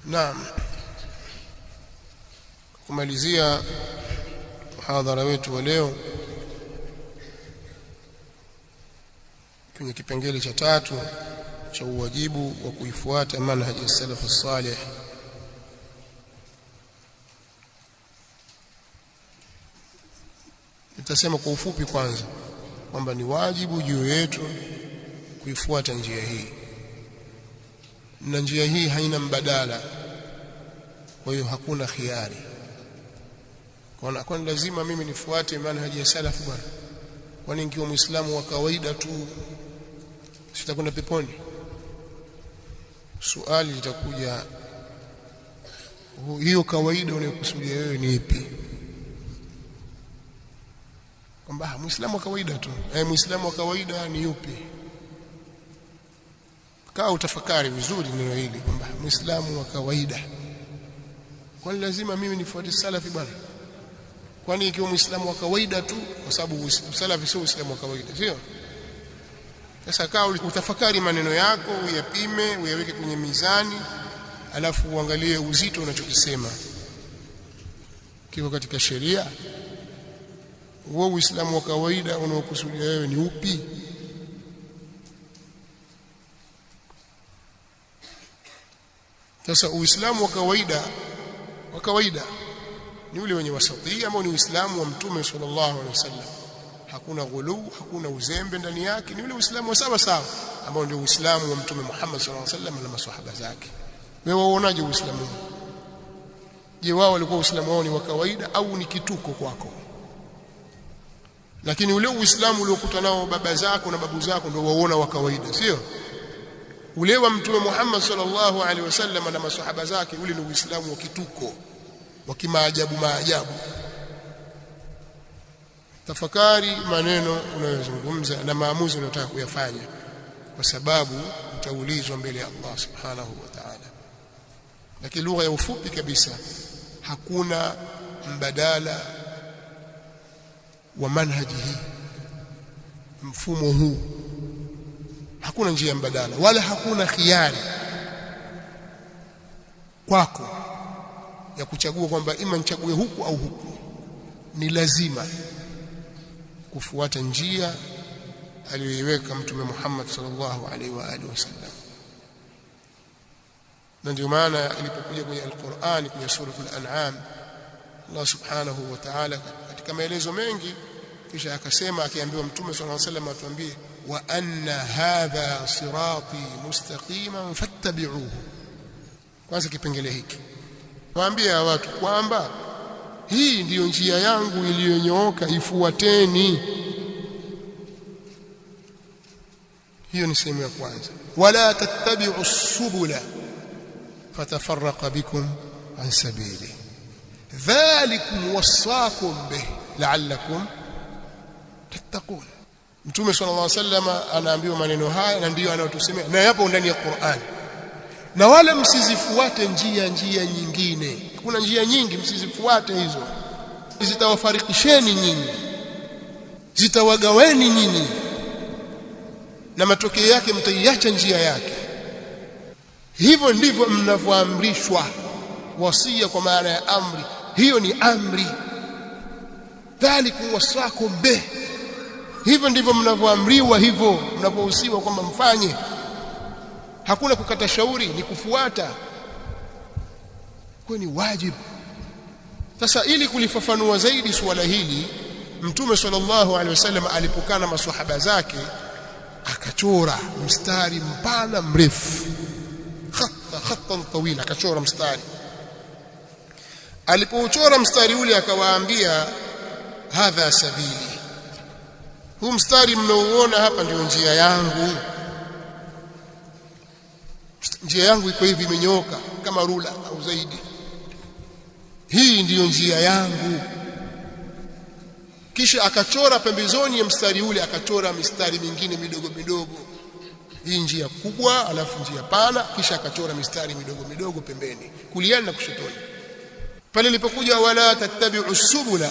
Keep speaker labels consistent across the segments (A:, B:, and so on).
A: Naam, kumalizia muhadhara wetu wa leo kwenye kipengele cha 3 cha uwajibu wa kuifuata manhaji ya salaf salih. Nitasema kwa ufupi kwanza kwamba ni wajibu juu yetu kuifuata njia hii, na njia hii haina mbadala, kwa hiyo hakuna khiari. Kwa lazima mimi nifuate manhaji ya salaf bwana? Kwani nikiwa muislamu wa kawaida tu sitakwenda peponi? Swali litakuja, hiyo kawaida unayokusudia wewe ni ipi? Kwamba muislamu wa kawaida tu, muislamu wa kawaida ni yupi? Kaa utafakari vizuri neno hili kwamba muislamu wa kawaida, kwani lazima mimi nifuate salafi bwana? Kwani ikiwa muislamu wa kawaida tu, kwa sababu salafi sio muislamu wa kawaida, sio? Sasa kaa utafakari maneno yako, uyapime, uyaweke kwenye mizani, alafu uangalie uzito unachokisema kiko katika sheria. Wewe uislamu wa kawaida unaokusudia wewe ni upi? Sasa uislamu wa kawaida ni ule wenye wasatia, ambao ni uislamu wa Mtume sallallahu alaihi wasallam. Hakuna ghulu, hakuna uzembe ndani yake, ni ule uislamu wa sawa sawa ambao ndio uislamu wa Mtume Muhammad sallallahu alaihi wasallam na maswahaba zake. Wewe waonaje uislamu? Je, wao walikuwa uislamu wao ni wa kawaida au ni kituko kwako? Lakini ule uislamu uliokuta nao baba zako na babu zako ndio waona wa kawaida, sio? Ule wa Mtume Muhammad sallallahu alaihi wasallam na maswahaba zake, ule ni uislamu wa kituko, wa kimaajabu. Tafakari maneno unayozungumza na maamuzi unayotaka kuyafanya, kwa sababu utaulizwa mbele ya Allah subhanahu wa ta'ala. Lakini lugha ya ufupi kabisa, hakuna mbadala wa manhaji hii, mfumo huu. Hakuna njia mbadala wala hakuna khiari kwako ya kuchagua kwamba ima nichague huku au huku. Ni lazima kufuata njia aliyoiweka Mtume Muhammad sallallahu alaihi wa alihi wasallam. Na ndio maana ilipokuja kwenye Al-Qur'an, kwenye sura Al-An'am, Allah subhanahu wa ta'ala katika maelezo mengi kisha akasema, akiambiwa Mtume sallallahu alaihi wasallam atuambie, wa anna hadha sirati mustaqiman fattabi'uhu. Kwanza kipengele hiki waambia watu kwamba hii ndiyo njia yangu iliyonyooka, ifuateni. Hiyo ni sehemu ya kwanza. Wala tattabi'u subula fatafarraqa bikum an sabili dhalikum wasaakum bih la'allakum tattaqun. Mtume sallallahu alaihi wasallam anaambiwa maneno haya, na ndiyo anayotusemea, na yapo ndani ya Qur'an. Na wala msizifuate njia nyingine. Kuna njia nyingi, msizifuate hizo. Zitawafarikisheni nyinyi, zitawagaweni nyinyi, na matokeo yake mtaiacha njia yake. Hivyo ndivyo mnavyoamrishwa. Wasia kwa maana ya amri, hiyo ni amri. Dhalikum wasaakum bih, hivyo ndivyo mnavyoamriwa, hivyo mnavyohusiwa kwamba mfanye. Hakuna kukata shauri, ni kufuata. Kwa ni wajibu. Sasa ili kulifafanua zaidi suala hili, Mtume sallallahu alaihi wasallam alipokana maswahaba zake akachora mstari mpana mrefu, khatan tawila, akachora mstari. Alipouchora mstari ule akawaambia, hadha sabili, huu mstari mnaoona hapa ndio njia yangu. Njia yangu iko hivi, imenyooka kama rula au zaidi. Hii ndiyo njia yangu. Kisha akachora pembezoni ya mstari ule, akachora mistari mingine midogo. Hii njia kubwa, alafu njia pana, kisha akachora mistari midogo pembeni, kuliani na kushotoni. Pale ilipokuja wala tattabi'u subula,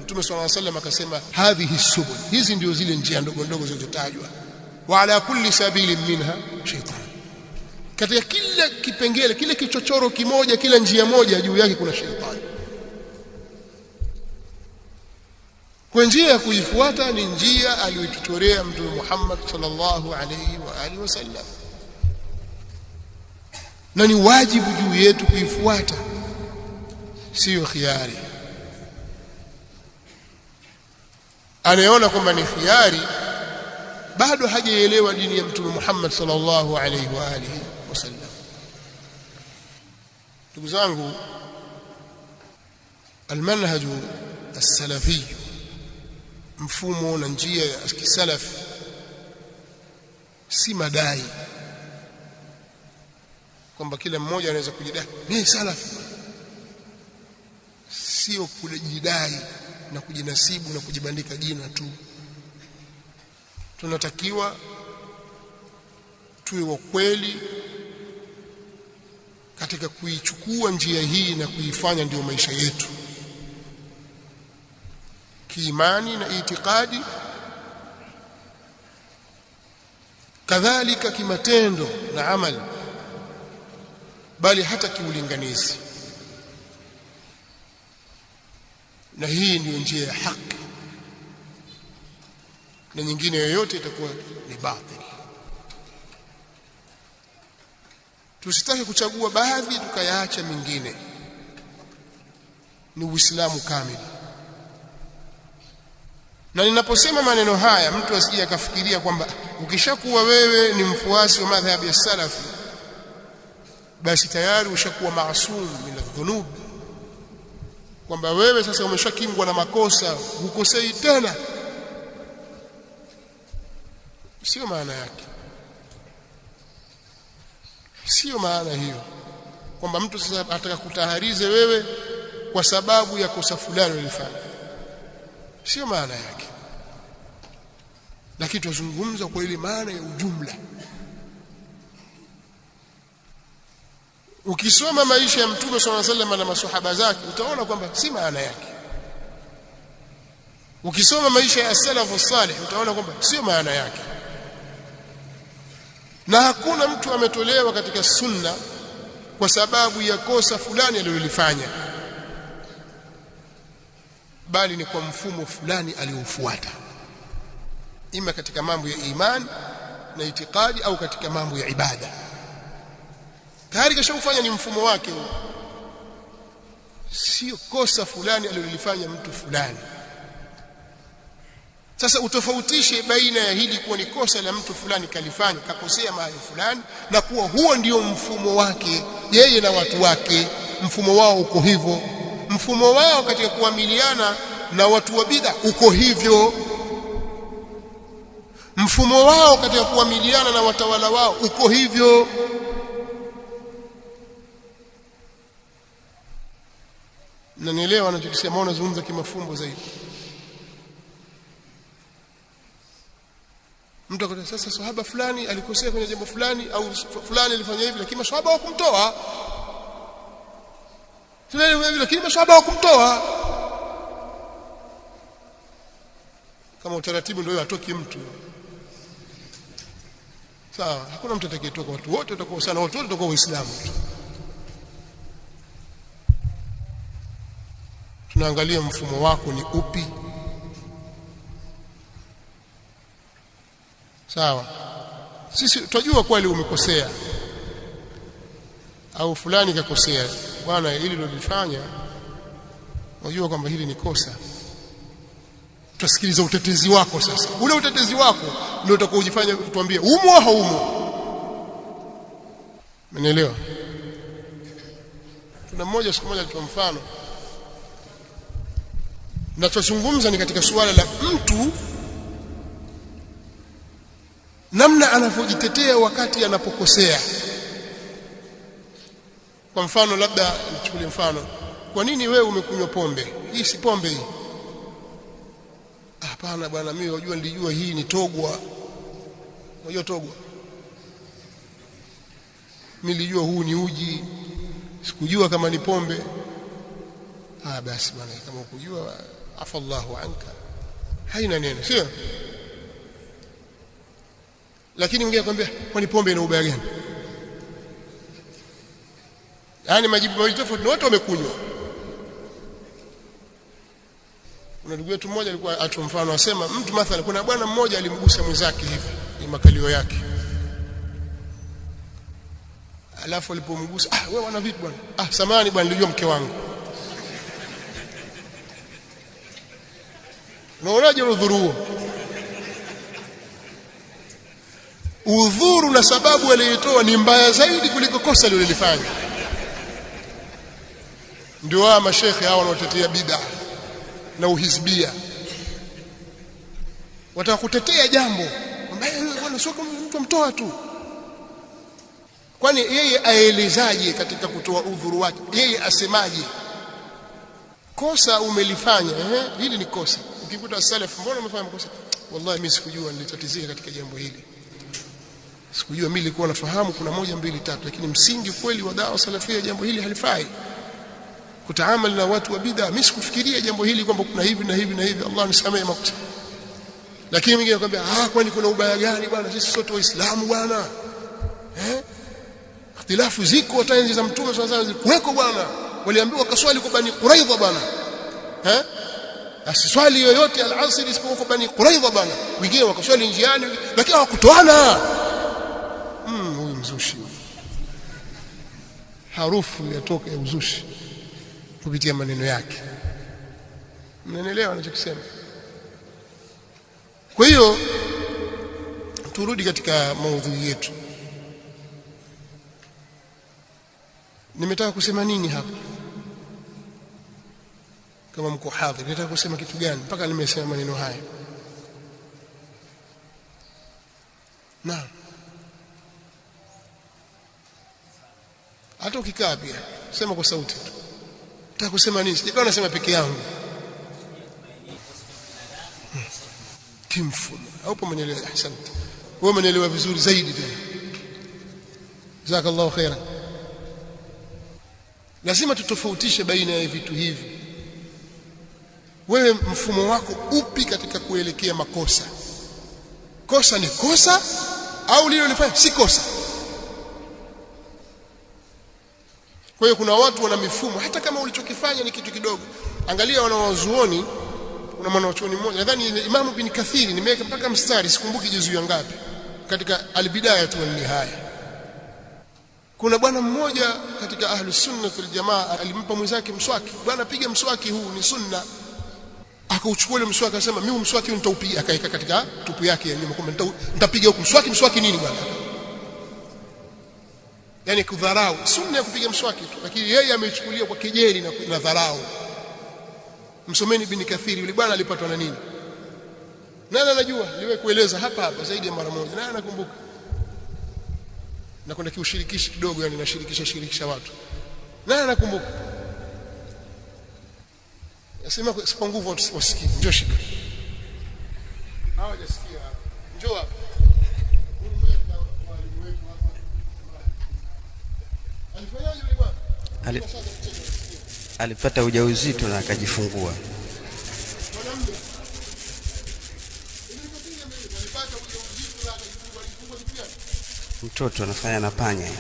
A: Mtume sallallahu alaihi wasallam akasema, hadhihi subul, hizi ndio zile njia ndogo zilizotajwa. Wa ala kulli sabilin minha shaytan, katika kila kipengele, kile kichochoro kimoja, kila njia moja juu yake kuna shetani. Kwa njia ya kuifuata ni njia aliyotuchorea Mtume Muhammad sallallahu alayhi wa alihi wasallam, na ni wajibu juu yetu kuifuata, sio khiari. Anayeona kwamba ni khiari bado hajaelewa dini ya Mtume Muhammad sallallahu alayhi wa alihi wasallam. Ndugu zangu, almanhaj as-salafi, mfumo na njia ya kisalafi, si madai kwamba kila mmoja anaweza kujidai mimi salafi. Sio kujidai na kujinasibu na kujibandika jina tu. Tunatakiwa tuwe wa kweli katika kuichukua njia hii na kuifanya ndio maisha yetu, kiimani na itikadi, kadhalika kimatendo na amali, bali hata kiulinganizi. Na hii ndio njia ya haki, na nyingine yoyote itakuwa ni batili. Tusitake kuchagua baadhi tukayaacha mingine. Ni Uislamu kamili. Na ninaposema maneno haya, mtu asije akafikiria kwamba ukishakuwa wewe ni mfuasi wa madhhabi ya salafi basi tayari ushakuwa maasum min adh-dhunub, kwamba wewe sasa umeshakingwa na makosa, hukosei tena. Sio maana yake, sio maana hiyo, kwamba mtu sasa ataka kutaharize wewe kwa sababu ya kosa fulani ulifanya. Sio maana yake, lakini tuzungumza kwa ile maana ya ujumla. Ukisoma maisha ya Mtume sallallahu alaihi wasallam na maswahaba zake utaona kwamba si maana yake. Ukisoma maisha ya salafu salih utaona kwamba sio maana yake. Na hakuna mtu ametolewa katika sunna kwa sababu ya kosa fulani alilofanya, bali ni kwa mfumo fulani aliofuata, ima katika mambo ya imani na itikadi au katika mambo ya ibada. Tayari kashafanya ni mfumo wake huo, sio kosa fulani alilofanya mtu fulani. Sasa utofautishe baina ya hili kuwa ni kosa la mtu fulani kalifanya, kakosea mahali fulani, na kuwa huo ndio mfumo wake yeye na watu wake. Mfumo wao uko hivyo, mfumo wao katika kuamiliana na watu wa bid'a uko hivyo, mfumo wao katika kuamiliana na watawala wao uko hivyo. Na nielewa anachokisema, unazungumza kimafumbo zaidi. Mtu akasema sasa sahaba fulani alikosea kwenye jambo fulani, au fulani alifanya hivi, lakini maswahaba hawakumtoa. Fulani hivi lakini maswahaba hawakumtoa. Kama utaratibu ndio atoki mtu. Sawa, hakuna mtu atakayetoka, watu wote watakuwa sana, watu wote watakuwa Waislamu tu. Tunaangalia mfumo wako ni upi. Sawa, sisi tunajua kweli umekosea au fulani kakosea, bwana hili lolifanya unajua kwamba hili ni kosa. Tutasikiliza utetezi wako. Sasa ule utetezi wako ndio utakao ujifanya tuambie umo au haumo. Umeelewa? Tuna mmoja siku moja alitoa mfano, na tunazungumza ni katika suala la mtu namna anavyojitetea wakati anapokosea. Kwa mfano, labda nichukulie mfano, kwa nini wewe umekunywa pombe? Hii si pombe hii. Hapana bwana, mimi unajua nilijua hii ni togwa. Unajua togwa? Mimi nilijua huu ni uji, sikujua kama ni pombe. Basi bwana, kama ukujua afallahu anka, haina neno, sio? Lakini mwingine akwambia kwani pombe ina ubaya gani? yani majibu mawili tofauti, wote wamekunywa. Kuna ndugu yetu mmoja alikuwa atoa mfano, asema mtu mathalan, kuna bwana mmoja alimgusa mwenzake hivi ni makalio yake, alafu alipomgusa, wewe wana vipi bwana? Samahani bwana, nilijua mke wangu. Unaonaje udhuru huo? Udhuru na sababu aliyotoa ni mbaya zaidi kuliko kosa alilofanya. Ndio hao mashekhe hao wanaotetea bid'a na uhizbia, watakutetea jambo ambaye bwana sio kama mtu mtoa tu. Kwani yeye aelezaje katika kutoa udhuru wake? Yeye asemaje? Kosa umelifanya, hili ni kosa. Ukikuta salaf, mbona umefanya makosa? Wallahi mimi sikujua, nilitatizika katika jambo hili, sikujua. Mimi nilikuwa nafahamu kuna 1 2 3, lakini msingi kweli wa dawa salafia jambo hili halifai kutaamali na watu wa bid'a. Mimi sikufikiria jambo hili kwamba kuna hivi na hivi na hivi, Allah nisamehe makosa. Lakini mwingine anakuambia kwani kuna ubaya gani bwana, sisi sote waislamu bwana, ikhtilafu ziko, hata enzi za mtume sallallahu alayhi wasallam kuweko bwana, waliambiwa kaswali kwa Bani Quraidha bwana, asiswali yoyote al-asr isipokuwa kwa Bani Quraidha bwana, wengine wakaswali njiani lakini hawakutoana. Huyu mzushi, harufu yatoka ya uzushi kupitia maneno yake. Mnaelewa anachokisema? Kwa hiyo turudi katika maudhui yetu. Nimetaka kusema nini hapa? Kama mko hadhir, nataka kusema kitu gani mpaka nimesema maneno haya? Naam, hata ukikaa pia sema kwa sauti tu. Nataka kusema nini? Sijakuwa nasema peke yangu. Kimfumo haupo, mnielewa? Asante, wewe mnielewa vizuri zaidi tena, jazakallahu khairan. Lazima tutofautishe baina ya vitu hivi. Wewe mfumo wako upi katika kuelekea makosa? Kosa ni kosa au lile ulifanya si kosa? Kwa hiyo kuna watu wana mifumo, hata kama ulichokifanya ni kitu kidogo. Angalia wanawazuoni, kuna mwanachuoni mmoja nadhani Imam Ibn Kathir, nimeweka mpaka mstari sikumbuki juzuu ngapi, katika al-Bidayah wa an-Nihaya. Kuna bwana mmoja katika Ahlus Sunnah wal Jamaa alimpa mwenzake mswaki, bwana piga mswaki, huu ni sunna. Akauchukua ile mswaki akasema mimi mswaki huu nitaupiga, akaeka katika tupu yake ya nyuma, kwamba nitapiga huko mswaki nini bwana? Yani kudharau sunna ya kupiga mswaki tu, lakini yeye ameichukulia kwa kejeli na dharau. Msomeni Ibn Kathir, yule bwana alipatwa na nini? Nani anajua? Niwe kueleza hapa zaidi ya mara moja. Nani anakumbuka? Na kwenda kiushirikishi kidogo, yani nashirikisha watu. Nani anakumbuka? Nasema kwa nguvu wasikie. Njoo shika. Hawajasikia. Njoo hapa.
B: Alipata ujauzito na akajifungua. Mtoto anafanya na panya.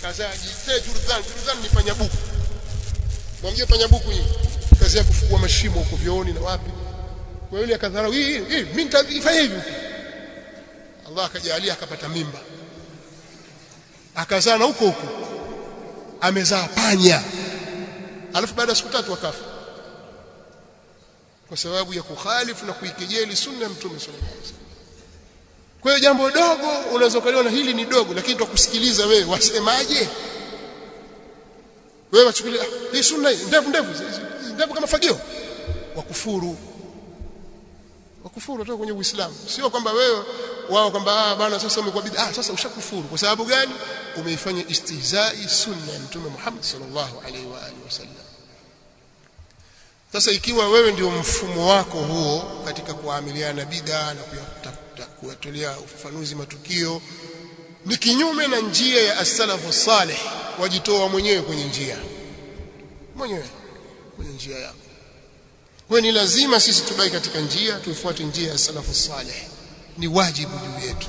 A: Kazi yake Jurdhan ni panya buku. Mwambie panya buku hii. Kazi yake kufungua mashimo huko vyooni na wapi. Kwa yule akadharau, mimi nitafanya hivi. Allah akajalia akapata mimba. Akazaa na huko amezaa panya. Alafu baada ya siku 3 akafa. Kwa sababu ya kukhalifu na kuikejeli sunna ya Mtume sallallahu alaihi wasallam. Kwa hiyo jambo dogo unaweza kuliona hili ni dogo, lakini tukusikiliza wewe wasemaje? Wewe wachukulia hii sunna ndefu kama fagio, wakufuru kutoka kwenye Uislamu. Sio kwamba wewe wao kwamba bana sasa umekuwa bid'a, sasa ushakufuru. Kwa sababu gani? Umeifanya istihzai sunna ya Mtume Muhammad sallallahu alaihi wa alihi wasallam. Sasa ikiwa wewe ndio mfumo wako huo katika kuamiliana na bid'a na kuyatolea ufafanuzi matukio, ni kinyume na njia ya as-salafu salih, wajitoa mwenyewe kwenye njia yako. Kwa ni lazima sisi tubaki katika njia, tuifuate njia ya as-salafu salih. Ni wajibu juu yetu.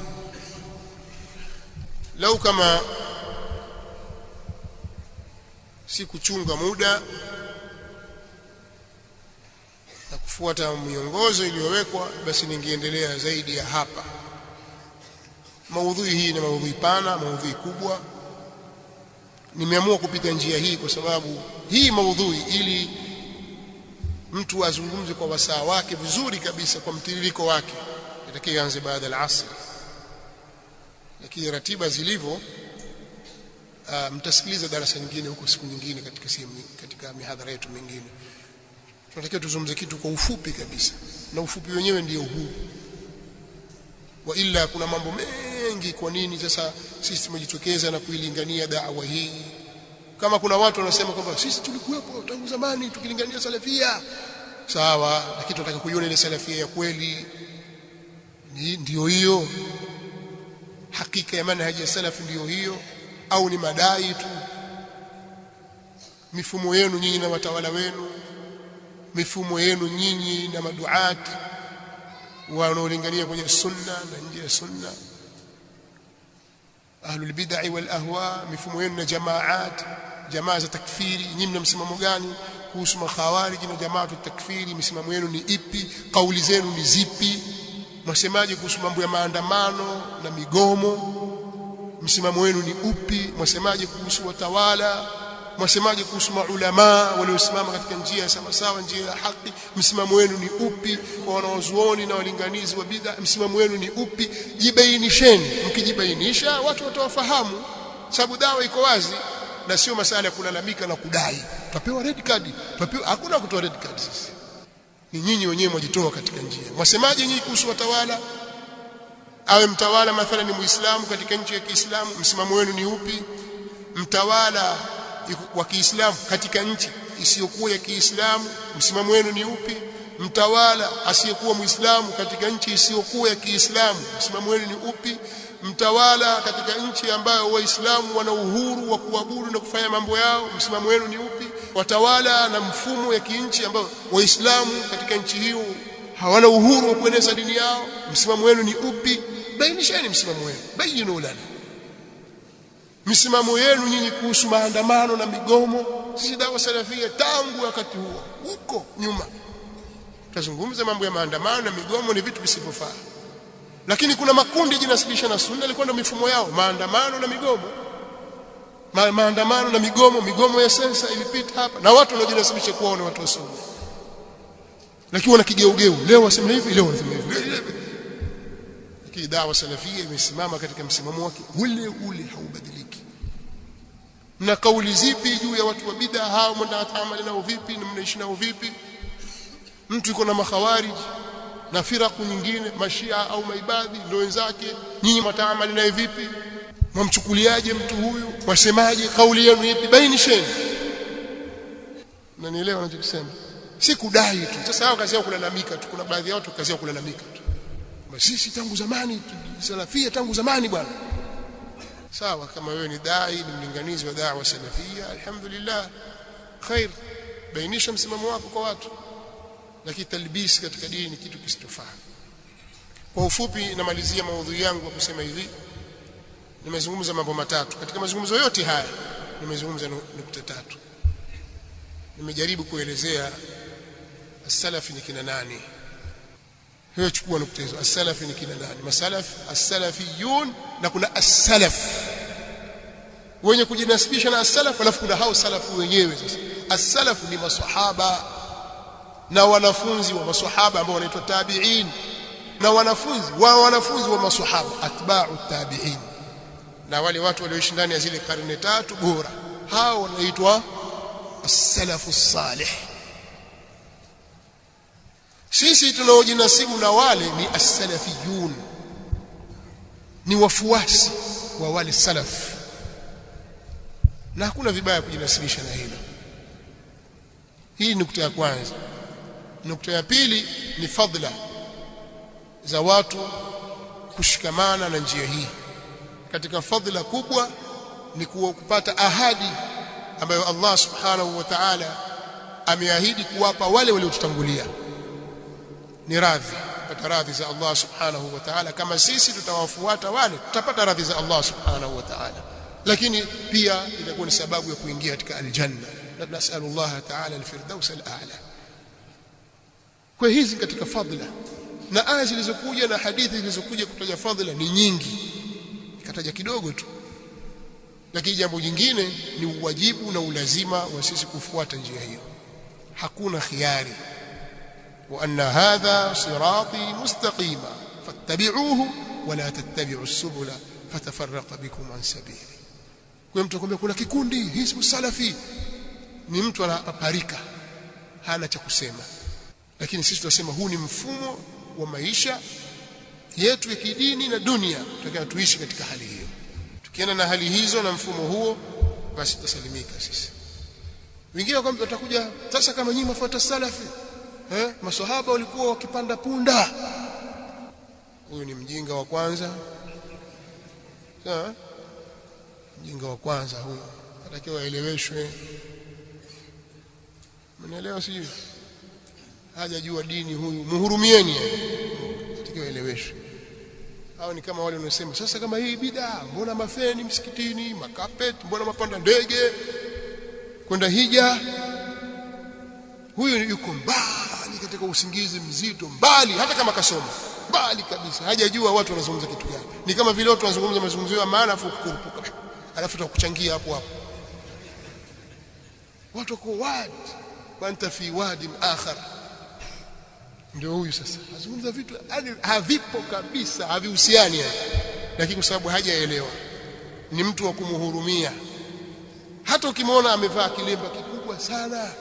A: Lau kama si kuchunga muda na kufuata miongozo iliyowekwa, basi ningeendelea zaidi ya hapa. Maudhui hii ni maudhui pana, maudhui kubwa. Nimeamua kupita njia hii kwa sababu hii maudhui, ili mtu azungumze kwa wasaa wake vizuri kabisa, kwa mtiririko wake, itakiwa anze baada ya asr. Lakini ratiba zilivyo, mtasikiliza darasa nyingine huko siku nyingine katika mihadhara yetu mingine. Tunatakiwa tuzungumze kitu kwa ufupi kabisa, na ufupi wenyewe ndio huu. Wa illa kuna mambo mengi. Kwa nini sasa sisi tumejitokeza na kuilingania da'wa hii? Kama kuna watu wanasema kwamba sisi tulikuwepo tangu zamani tukilingania salafia, sawa, lakini tunataka kuiona ile salafia ya kweli. Ndio hiyo hakika ya manhaji ya salaf, ndio hiyo au ni madai tu? Mifumo yenu nyinyi na watawala wenu, mifumo yenu nyinyi na maduati wanaolingania kwenye sunna na nje ya sunna, ahlul bid'ah wal ahwa, mifumo yenu na jamaa za takfiri, nyinyi mna msimamo gani kuhusu makhawarij na jamaatu takfiri? Misimamo yenu ni ipi? Kauli zenu ni zipi? Mwasemaje kuhusu mambo ya maandamano na migomo? Msimamo wenu ni upi? Mwasemaje kuhusu watawala? Mwasemaje kuhusu maulama waliosimama katika njia ya sawa, njia ya haki? Msimamo wenu ni upi? Kwa wanaozuoni na walinganizi wa bid'a, msimamo wenu ni upi? Jibainisheni. Mkijibainisha watu watawafahamu, sababu dawa iko wazi, na sio masala ya kulalamika na kudai tutapewa red card. Hakuna kutoa red card. Sisi ni nyinyi wenyewe mwajitoa katika njia. Mwasemaje nyinyi kuhusu watawala? Awe mtawala mathalan ni Muislamu katika nchi ya Kiislamu, msimamo wenu ni upi? Mtawala wa Kiislamu katika nchi isiyokuwa ya Kiislamu, msimamo wenu ni upi? Mtawala asiyekuwa Muislamu katika nchi isiyokuwa ya Kiislamu, msimamo wenu ni upi? Mtawala katika nchi ambayo Waislamu wana uhuru wa kuabudu na kufanya mambo yao, msimamo wenu ni upi? Watawala na mfumo ya kinchi ambayo Waislamu katika nchi hiyo hawana uhuru wa kueneza dini yao, msimamo wenu ni upi? Bainisheni msimamo wenu, bayinu lana msimamo yenu nyinyi kuhusu maandamano na migomo. Sisi dawa salafia tangu wakati huo huko nyuma tutazungumza mambo ya maandamano na migomo, ni vitu visivyofaa. Lakini kuna makundi jinasibisha na sunna, ilikuwa ndio mifumo yao, maandamano na migomo. Maandamano na migomo ya sensa ilipita hapa, na watu wanaojinasibisha kuwa ni watu wa sunna, lakini wana kigeugeu, leo wasema hivi, leo wasema hivi. Lakini dawa salafia imesimama katika msimamo wake ule ule, haubadiliki. Na kauli zipi juu ya watu wa bid'a hao, mnataamali nao vipi na mnaishi nao vipi? Mtu yuko na makhawarij na firaku nyingine, mashia au maibadhi ndio wenzake, nyinyi mtaamali naye vipi? Mwamchukuliaje mtu huyu? Wasemaje? Kauli yenu ipi? Bainisheni. Na nielewa ninachosema, si kudai tu. Sasa hao kazi yao kulalamika tu. Kuna baadhi ya watu kazi yao kulalamika tu, sisi tangu zamani salafia, tangu zamani bwana. Sawa, kama wewe ni dai, ni mlinganizi wa da'wa salafia, alhamdulillah, khair, bainisha msimamo wako kwa watu. Lakini talbisi katika dini ni kitu kisichofaa. Kwa ufupi namalizia maudhui yangu kwa kusema hivi, nimezungumza mambo matatu. Katika mazungumzo yote haya nimezungumza nukta tatu. Nimejaribu kuelezea as-salafi ni kina nani. Hiyo chukua nukta hizo. As-salafi ni kina nani? Masalaf, as-salafiyun, na kuna as-salaf wenye kujinasibisha na as-salaf, alafu kuna hao salafu wenyewe. Sasa as-salaf ni maswahaba na wanafunzi wa maswahaba ambao wanaitwa tabi'in, na wanafunzi wa maswahaba atba'u tabi'in, na wale watu walioishi ndani ya zile karne tatu bora, hao wanaitwa as-salafu salih. Sisi tunaojinasibu na wale ni as-salafiyun, ni wafuasi wa wale salaf, na hakuna vibaya kujinasibisha na hilo. Hii nukta ya kwanza. Nukta ya pili ni fadhila za watu kushikamana na njia hii. Katika fadhila kubwa ni kupata ahadi ambayo Allah subhanahu wa ta'ala ameahidi kuwapa wale waliotutangulia. Ni radhi, kupata radhi za Allah subhanahu wa ta'ala. Kama sisi tutawafuata wale, tutapata radhi za Allah subhanahu wa ta'ala. lakini pia itakuwa ni sababu ya kuingia katika aljanna. Nasallallahu ta'ala alfirdaus al'ala. Kwa hizi katika fadhila, na aya zilizokuja na hadithi zilizokuja kutaja fadhila ni nyingi, nikataja kidogo tu. Lakini jambo jingine ni uwajibu na ulazima wa sisi kufuata njia hiyo, hakuna khiari. Wa anna hadha sirati mustaqima fattabi'uhu wa la tattabi'u as-subula fatafarraqa bikum an sabili. Kwa mtu akwambia kuna kikundi Hizbu Salafi, ni mtu anapaparika, hana cha kusema. Lakini sisi tunasema huu ni mfumo wa maisha yetu ya kidini na dunia, tunataka tuishi katika hali hiyo. Tukienda na hali hizo na mfumo huo, basi tutasalimika sisi. Wengine kwamba watakuja sasa, kama nyinyi mfuata Salafi, maswahaba walikuwa wakipanda punda. Huyu ni mjinga wa kwanza. Sawa? Mjinga wa kwanza huyo, atakiwa aeleweshwe. Mnaelewa sio? Hajajua dini huyu, muhurumieni, atakiwa aeleweshwe. Hao ni kama wale wanaosema sasa, kama hii bid'a, mbona mafeni msikitini, makapet, mbona mapanda ndege kwenda hija? Huyu yuko mbali katika usingizi mzito, mbali hata kama kasoma, mbali kabisa, hajajua watu wanazungumza kitu gani. Ni kama vile watu wanazungumza mazungumzo ya maana afu kukurupuka, alafu tutakuchangia hapo hapo. Watu kwa wadi wa anta fi wadi akhar. Ndio huyu sasa azungumza vitu havipo kabisa, havihusiani, lakini kwa sababu hajaelewa, ni mtu wa kumhurumia. Hata ukimwona amevaa kilemba kikubwa sana,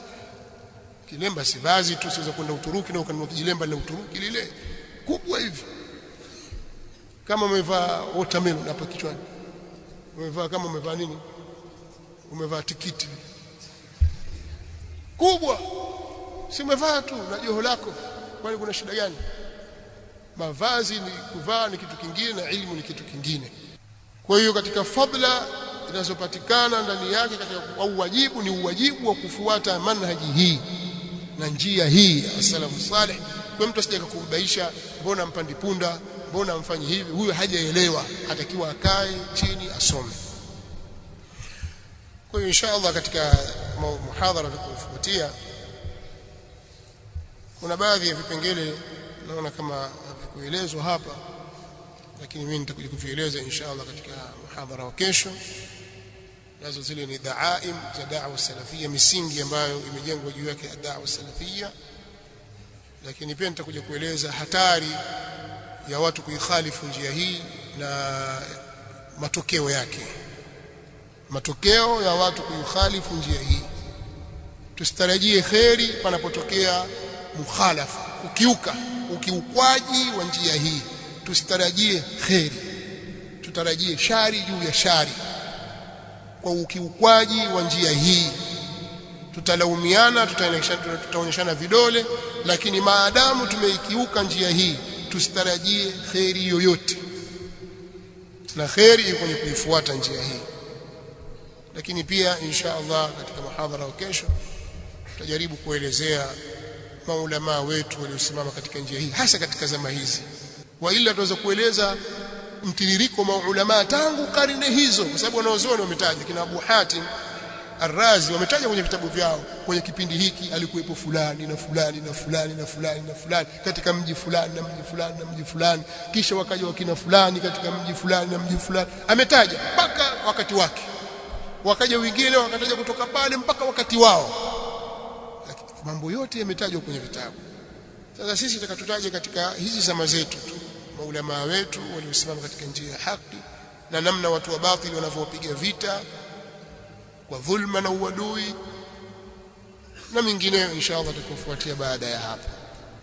A: kilemba si vazi tu, siweza kwenda Uturuki na ukanunua kilemba la Uturuki lile kubwa hivi, kama umevaa watermelon hapa kichwani, umevaa kama umevaa nini, umevaa tikiti kubwa, si umevaa tu na joho lako, kwani kuna shida gani? Mavazi ni kuvaa ni kitu kingine na elimu ni kitu kingine. Kwa hiyo katika fadhila zinazopatikana ndani yake katika wajibu, ni uwajibu wa kufuata manhaji hii na njia hii ya salafu salih. Kwa mtu asije kukubaisha, mbona mpandi punda, mbona mfanyi hivi, huyo hajaelewa, hatakiwa akae chini asome. Kwa hiyo inshallah katika muhadhara utakaofuatia kuna baadhi ya vipengele naona kama havikuelezwa hapa, lakini mimi nitakuja kuvieleza inshallah katika muhadhara wa kesho. Nazo zile ni daaim za da'wa salafia, misingi ambayo imejengwa juu yake ya da'wa salafia. Lakini pia nitakuja kueleza hatari ya watu kuikhalifu njia hii na matokeo yake, matokeo ya watu kuikhalifu njia hii. Tusitarajie kheri panapotokea mukhalafa, ukiukwaji wa njia hii. Tusitarajie kheri, tutarajie shari juu ya shari kwa ukiukwaji wa njia hii. Tutalaumiana, tutaonyeshana vidole, lakini maadamu tumeikiuka njia hii, tusitarajie kheri yoyote, na kheri iko kwenye kuifuata njia hii. Lakini pia insha Allah katika muhadhara wa kesho tutajaribu kuelezea maulama wetu waliosimama katika njia hii, hasa katika zama hizi. Wa ila tuweza kueleza mtiririko maulama tangu karne hizo, kwa sababu wanaozuoni wametaja, kina Abu Hatim Ar-Razi wametaja kwenye vitabu vyao, kwenye kipindi hiki alikuwepo fulani na fulani na fulani na fulani na fulani katika mji fulani na mji fulani na mji fulani, kisha wakaja wakina fulani katika mji fulani na mji fulani, ametaja mpaka wakati wake. Wakaja wengine wakataja kutoka pale mpaka wakati wao, mambo yote yametajwa kwenye vitabu. Sasa sisi tutakatutaje katika hizi zama zetu tu maulama wetu waliosimama katika njia ya haki, na namna watu wa batili wanavyopiga vita kwa dhulma na uadui na mingineyo inshallah tutakufuatia baada ya hapo.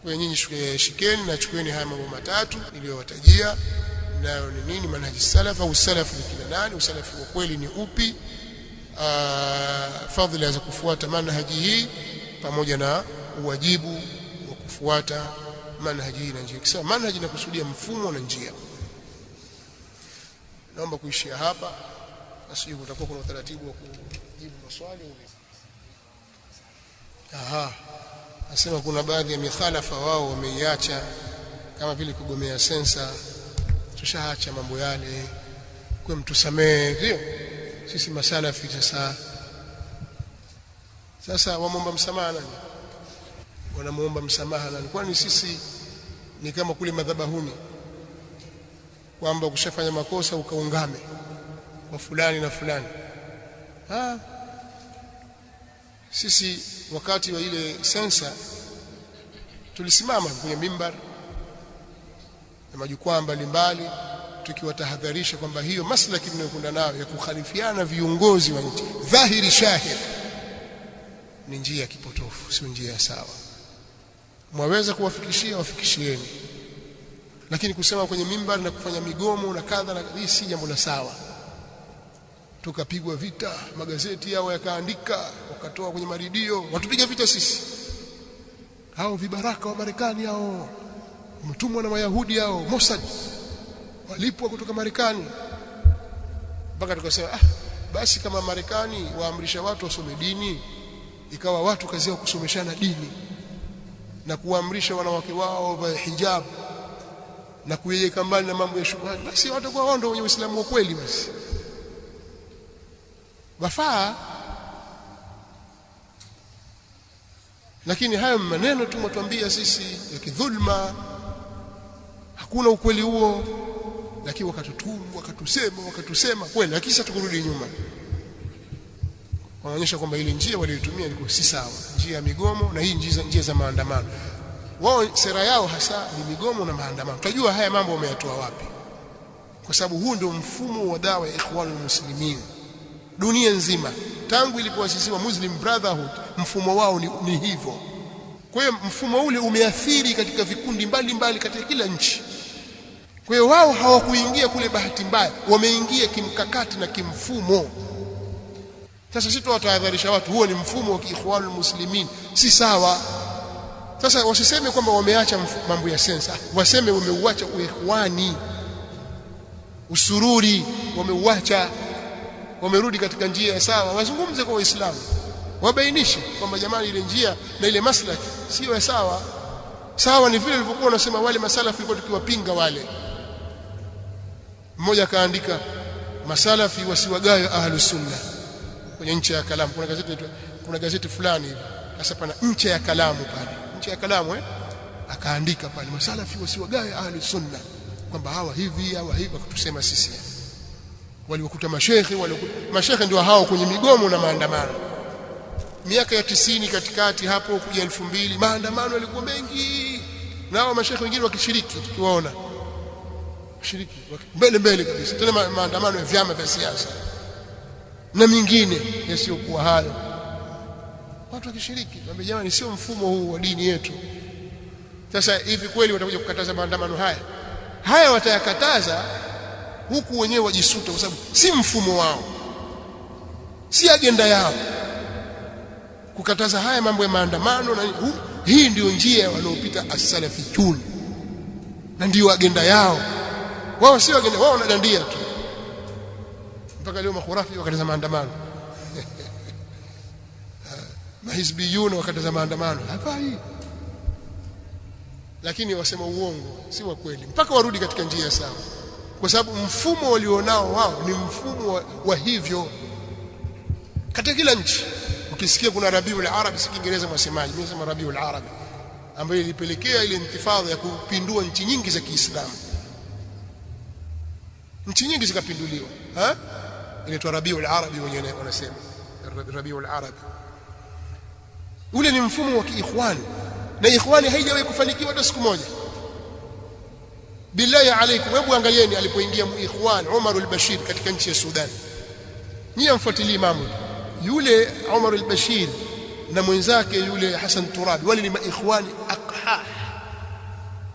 A: Kwa hiyo nyinyi shikeni na chukueni haya mambo matatu niliyowatajia, nayo ni nini manhaji salaf, au salafu ni kina nani, usalafu wa kweli ni upi, fadhila za kufuata manhaji hii pamoja na uwajibu wa kufuata manhaji hii na njia. Kisha manhaji inakusudia mfumo na njia. Naomba kuishia hapa, basi utakuwa kuna utaratibu wa kujibu maswali. Nasema kuna baadhi ya mikhalafa wao wameiacha, kama vile kugomea sensa. Tushaacha mambo yale, kwa mtusamee, ndio sisi masalafi sasa wamuomba msamaha nani? Wanamuomba msamaha nani? Kwani sisi ni kama kule madhabahuni kwamba ukishafanya makosa ukaungame kwa fulani na fulani? Sisi wakati wa ile sensa tulisimama kwenye mimbar na majukwaa mbalimbali tukiwatahadharisha kwamba hiyo maslaki tunayokwenda nayo ya kukhalifiana viongozi wa nchi dhahiri shahir ni njia ya kipotofu, sio njia ya sawa. Mwaweza kuwafikishia, wafikishieni, lakini kusema kwenye mimbar na kufanya migomo na kadha na hii si jambo la sawa. Tukapigwa vita, magazeti yao yakaandika, wakatoa kwenye maridio, watupiga vita sisi. Hao vibaraka wa Marekani hao, mtumwa na Wayahudi hao, Mossad walipwa kutoka Marekani. Mpaka tukasema basi kama Marekani waamrisha watu wasome dini, ikawa watu kazi yao kusomeshana dini na kuamrisha wanawake wao vae hijab na kuiweka mbali na mambo ya shubha, basi watakuwa wao ndio wenye Uislamu wa kweli. Basi wafaa. Lakini hayo maneno tu mtuambia sisi ya kidhulma, hakuna ukweli huo. Lakini wakatusema kweli, lakini sasa tukurudi nyuma, wanaonyesha kwamba ile njia waliyotumia ilikuwa si sawa, njia ya migomo na hii njia za maandamano. Wao sera yao hasa ni migomo na maandamano. Tunajua haya mambo wameyatoa wapi, kwa sababu huu ndio mfumo wa dawa ya Ikhwanul Muslimin dunia nzima. Tangu ilipoasisiwa Muslim Brotherhood, mfumo wao ni hivyo. Kwa hiyo mfumo ule umeathiri katika vikundi mbalimbali katika kila nchi. Kwa hiyo wao hawakuingia kule bahati mbaya, wameingia kimkakati na kimfumo. Sasa sisi tuwatahadharisha watu, huo ni mfumo wa Ikhwanul Muslimin, si sawa. Sasa wasiseme kwamba wameacha mambo ya sensa, waseme wameuacha uikhwani, usururi wameuacha, wamerudi katika njia ya sawa. Wazungumze kwa Waislamu, wabainishe kwamba jamani, ile njia na ile maslaki sio ya sawa. Sawa ni vile walivyokuwa wanasema wale masalafi, walikuwa tukiwapinga wale. Mmoja akaandika masalafi wasiwagawe ahlus sunna kwenye nchi ya Kalamu. Kuna gazeti fulani hivi sasa, pana nchi ya Kalamu pale, nchi ya Kalamu akaandika pale masalafi wasiwagawe ahlus sunna, kwamba hawa hivi akatusema sisi. Waliokuta mashekhe ndio hao kwenye migomo na maandamano miaka ya 90 katikati hapo kuja 2000, maandamano yalikuwa mengi, nao mashekhe wengine wakishiriki, tukiwaona shiriki mbele kabisa, tena maandamano ya vyama vya siasa na mingine yasiyokuwa hayo, watu wakishiriki. Mwambie jamani, sio mfumo huu wa dini yetu. Sasa hivi kweli watakuja kukataza maandamano haya watayakataza huku wenyewe wajisuta, kwa sababu si mfumo wao, si agenda yao kukataza haya mambo ya maandamano. Na hii ndio njia wanaopita as-salafiyun na ndio agenda yao. Wao sio agenda, wao wanadandia tu. Mpaka leo makhurafi wakataza maandamano mahizbiyun wakataza maandamano hafai, lakini wasema uongo, si wa kweli, mpaka warudi katika njia sawa, kwa sababu mfumo walionao wao ni mfumo wa hivyo katika kila nchi. Ukisikia kuna Rabiul Arabi, si Kiingereza mwasemaji, mimi nasema Rabiul Arabi, ambayo ilipelekea ile intifadha ya kupindua nchi nyingi za Kiislamu. Nchi nyingi zikapinduliwa, inaitwa Rabiul Arabi, wenyewe wanasema Rabiul Arabi. Ule ni mfumo wa kiikhwani, na ikhwani haijawahi kufanikiwa hata siku moja. Billahi alaikum, hebu angalieni alipoingia ikhwan Umar al-Bashir katika nchi ya Sudan. Nyie mfuatilie mambo. Yule Umar al-Bashir na mwenzake yule Hassan Turabi, wale ni maikhwani aqha.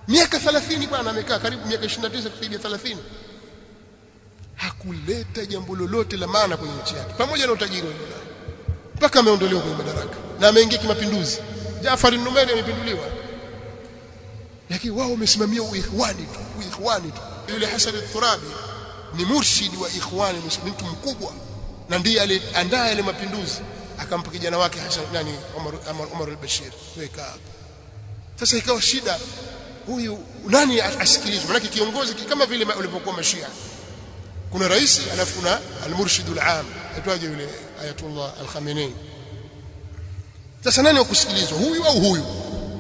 A: Miaka 30 bwana amekaa, karibu miaka 29 kufikia 30. Hakuleta jambo lolote la maana kwenye nchi yake, pamoja na utajiri wake, mpaka ameondolewa kwenye madaraka na ameingia kimapinduzi. Jaafar al-Numeri amepinduliwa, lakini wao wamesimamia uikhwani tu. Yule Hassan al-Turabi ni murshid wa ikhwani muslimin, mtu mkubwa, na ndiye aliandaa yale mapinduzi, akampa kijana wake Hassan Umar al-Bashir weka hapo. Sasa ikawa shida, huyu nani asikilizwe? Maana kiongozi kama vile ulivyokuwa Mashia, kuna rais alafu kuna al-murshid al-aam aitwaje yule Ayatullah al-Khamenei. Sasa nani wa kusikilizwa, huyu au huyu?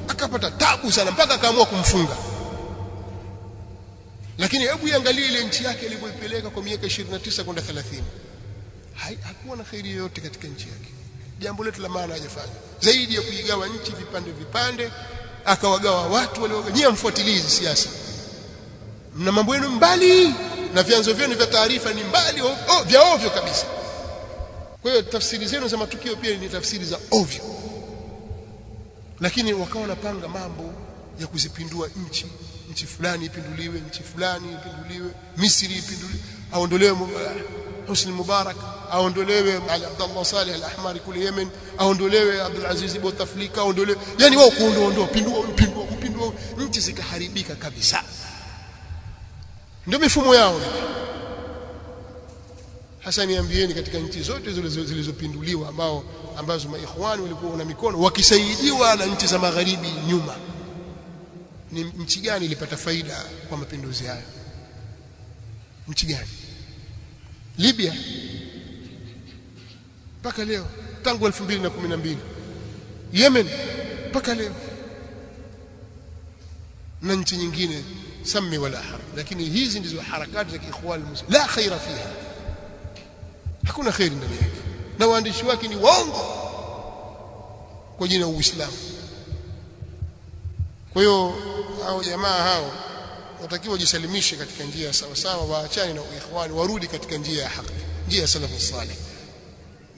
A: Akapata tabu sana mpaka akaamua kumfunga. Lakini hebu iangalie ile nchi yake ilivyoipeleka kwa miaka 29 kwenda 30. Hakuwa na khairi yoyote katika nchi yake. Jambo letu la maana hajafanya zaidi ya kuigawa nchi vipande vipande, akawagawa watu walioganyia. Mfuatilizi siasa, mna mambo yenu mbali na vyanzo vyenu vya taarifa ni mbali vya ovyo kabisa. Kwa hiyo tafsiri zenu za matukio pia ni tafsiri za ovyo, lakini wakawa wanapanga mambo ya kuzipindua nchi fulani ipinduliwe, nchi fulani ipinduliwe, Misri ipinduliwe, aondolewe Hosni Mubarak, aondolewe Ali Abdullah Saleh al-Ahmari kule Yemen, aondolewe Abdul Aziz Bouteflika, aondolewe. Yani wao kuondoa kupindua nchi zikaharibika kabisa. Ndio mifumo yao. Hasa niambieni, katika nchi zote zilizopinduliwa ambazo maikhwani walikuwa na mikono wakisaidiwa na nchi za magharibi nyuma, ni nchi gani ilipata faida kwa mapinduzi hayo? Nchi gani? Libya mpaka leo, tangu 2012. Yemen mpaka leo, na nchi nyingine sami wala haraj. Lakini hizi ndizo harakati za ikhwan muslimin, la khaira fiha, hakuna khairi ndani yake, na waandishi wake ni waongo kwa jina la Uislamu. Kwa hiyo hao jamaa hao watakiwa jisalimishe katika njia sawa sawa, waachane na ikhwani, warudi katika njia ya haki, njia ya salafu salih.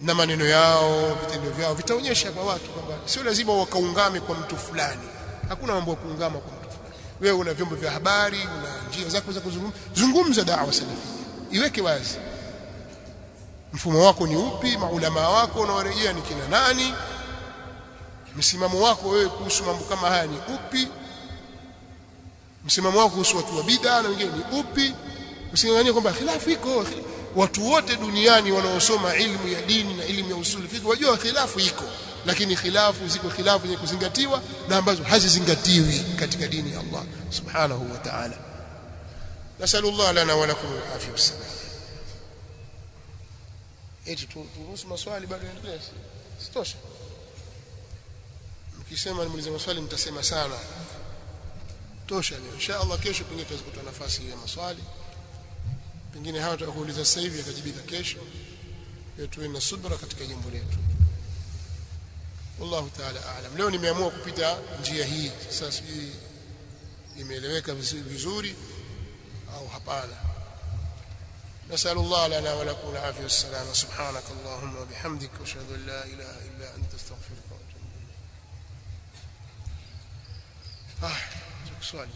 A: Na maneno yao, vitendo vyao vitaonyesha kwa watu kwamba sio lazima wakaungame kwa mtu fulani. Hakuna mambo ya kuungama kwa mtu fulani. Wewe una vyombo vya habari, una njia zako za kuzungumza da'wa salafia, iweke wazi mfumo wako ni upi, maulama wako unawarejea ni kina nani, msimamo wako wewe kuhusu mambo kama haya ni upi, msimamo wako kuhusu watu wa bid'a na wengine ni upi. Usinganganie kwamba khilafu iko. Watu wote duniani wanaosoma ilmu ya dini na ilmu ya usuli fiqh wajua khilafu iko, lakini khilafu ziko khilafu zenye kuzingatiwa na ambazo hazizingatiwi katika dini ya Allah subhanahu wa ta'ala. Nasallallahu lana wa lakum al-afiyah wassalam. Eti turuhusu maswali bado yaendelee? Sitosha. Mkisema nimuulize maswali mtasema sana. Tosha leo. Inshallah kesho pengine tutapata nafasi ya maswali. Pengine hawa tutakuuliza sasa hivi atajibika kesho. Tuwe na subra katika jambo letu. Wallahu ta'ala a'lam. Leo nimeamua kupita njia hii. Sasa sijui imeeleweka vizuri au hapana. نسأل الله لنا ولكم العافية والسلامة. سبحانك اللهم وبحمدك واشهد أن لا إله إلا أنت استغفرك وأتوب إليك. سؤال